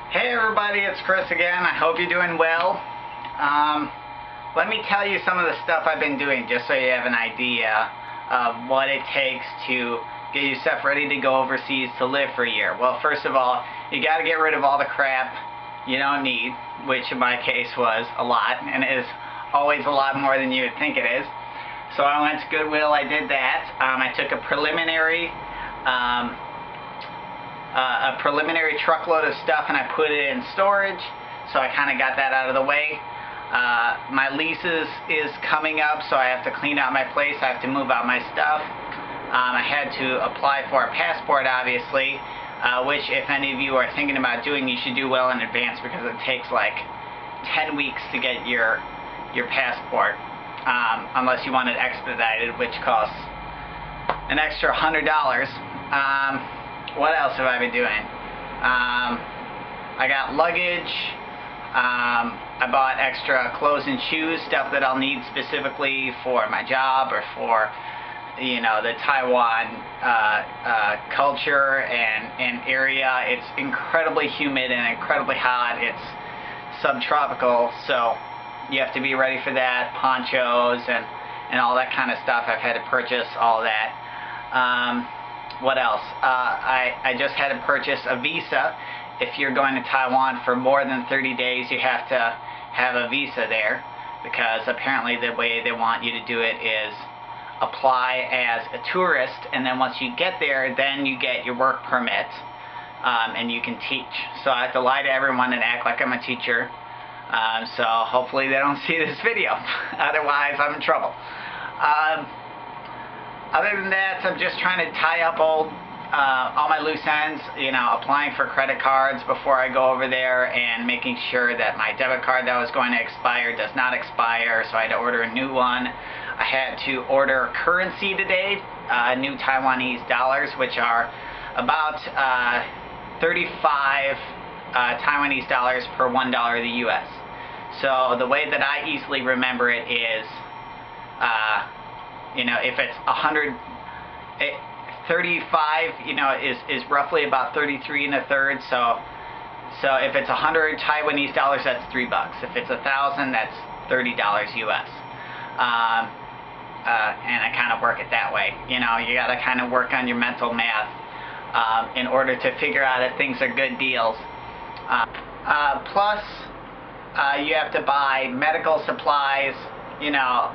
Hey everybody, it's Chris again. I hope you're doing well. Let me tell you some of the stuff I've been doing just so you have an idea of what it takes to get yourself ready to go overseas to live for a year. Well, first of all, you got to get rid of all the crap you don't need, which in my case was a lot, and is always a lot more than you would think it is. So I went to Goodwill, I did that. I took a preliminary truckload of stuff and I put it in storage, so I kind of got that out of the way. My lease is coming up, so I have to clean out my place, I have to move out my stuff. I had to apply for a passport, obviously, which if any of you are thinking about doing, you should do well in advance because it takes like 10 weeks to get your passport, unless you want it expedited, which costs an extra $100. What else have I been doing? I got luggage. I bought extra clothes and shoes, stuff that I'll need specifically for my job or for, you know, the Taiwan culture and area. It's incredibly humid and incredibly hot. It's subtropical, so you have to be ready for that. Ponchos and all that kind of stuff. I've had to purchase all that. What else? I just had to purchase a visa. If you're going to Taiwan for more than 30 days, you have to have a visa there, because apparently the way they want you to do it is apply as a tourist, and then once you get there, then you get your work permit, and you can teach. So I have to lie to everyone and act like I'm a teacher. So hopefully they don't see this video. Otherwise, I'm in trouble. Other than that, I'm just trying to tie up all my loose ends, you know, applying for credit cards before I go over there and making sure that my debit card that was going to expire does not expire, so I had to order a new one. I had to order currency today, new Taiwanese dollars, which are about 35 Taiwanese dollars per $1 of the US. So the way that I easily remember it is, you know, if it's 35, you know, is roughly about 33 1/3. So if it's 100 Taiwanese dollars, that's $3. If it's 1,000, that's $30 US. And I kind of work it that way. You know, you got to kind of work on your mental math in order to figure out if things are good deals. Plus, you have to buy medical supplies. You know,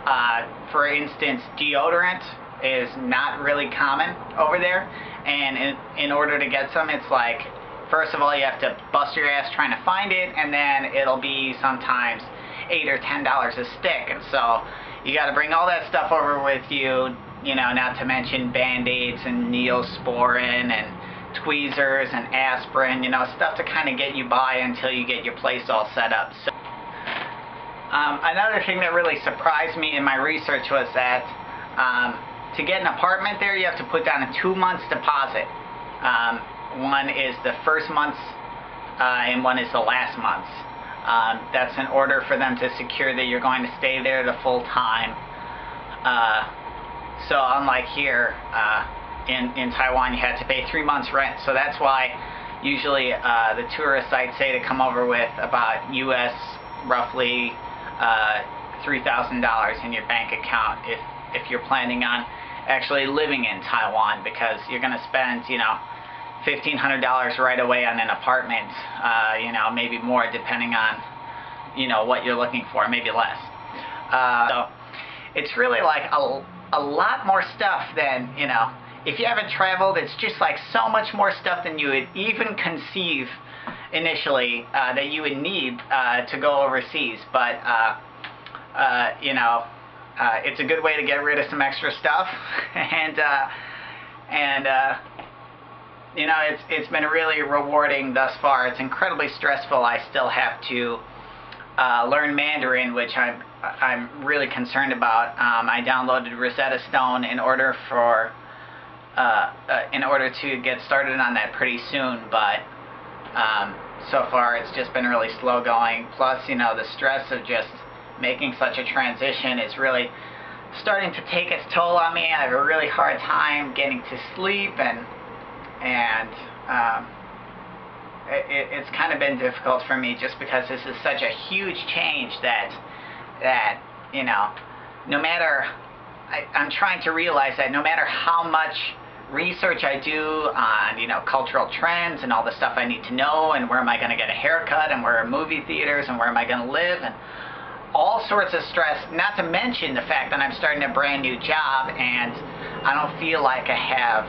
for instance, deodorant is not really common over there, and in order to get some, it's like, first of all, you have to bust your ass trying to find it, and then it'll be sometimes $8 or $10 a stick, and so you got to bring all that stuff over with you, you know, not to mention Band-Aids and Neosporin and tweezers and aspirin, you know, stuff to kind of get you by until you get your place all set up. So, another thing that really surprised me in my research was that to get an apartment there, you have to put down a 2 months deposit. One is the first month's and one is the last month's. That's in order for them to secure that you're going to stay there the full time. So unlike here in Taiwan, you had to pay 3 months rent. So that's why usually the tourist sites say to come over with about US roughly $3,000 in your bank account if you're planning on actually living in Taiwan, because you're going to spend, you know, $1,500 right away on an apartment, you know, maybe more depending on, you know, what you're looking for, maybe less. So it's really like a lot more stuff than, you know, if you haven't traveled, it's just like so much more stuff than you would even conceive initially that you would need to go overseas. But you know, it's a good way to get rid of some extra stuff, and you know, it's been really rewarding thus far. It's incredibly stressful. I still have to learn Mandarin, which I'm really concerned about. I downloaded Rosetta Stone in order to get started on that pretty soon, but so far it's just been really slow going. Plus, you know, the stress of just making such a transition is really starting to take its toll on me. I have a really hard time getting to sleep, and it's kind of been difficult for me just because this is such a huge change that you know, no matter, I'm trying to realize that no matter how much research I do on, you know, cultural trends and all the stuff I need to know, and where am I going to get a haircut, and where are movie theaters, and where am I going to live, and all sorts of stress, not to mention the fact that I'm starting a brand new job and I don't feel like I have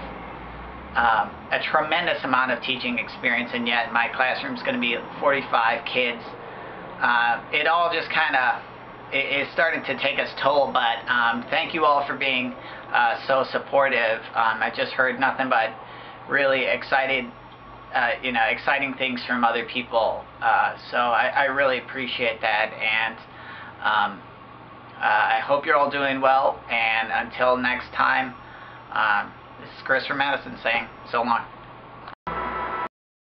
a tremendous amount of teaching experience, and yet my classroom's going to be 45 kids. It all just kind of is starting to take its toll, but thank you all for being so supportive. I just heard nothing but really exciting things from other people, so I really appreciate that, and I hope you're all doing well, and until next time, this is Kris from Madison saying so long.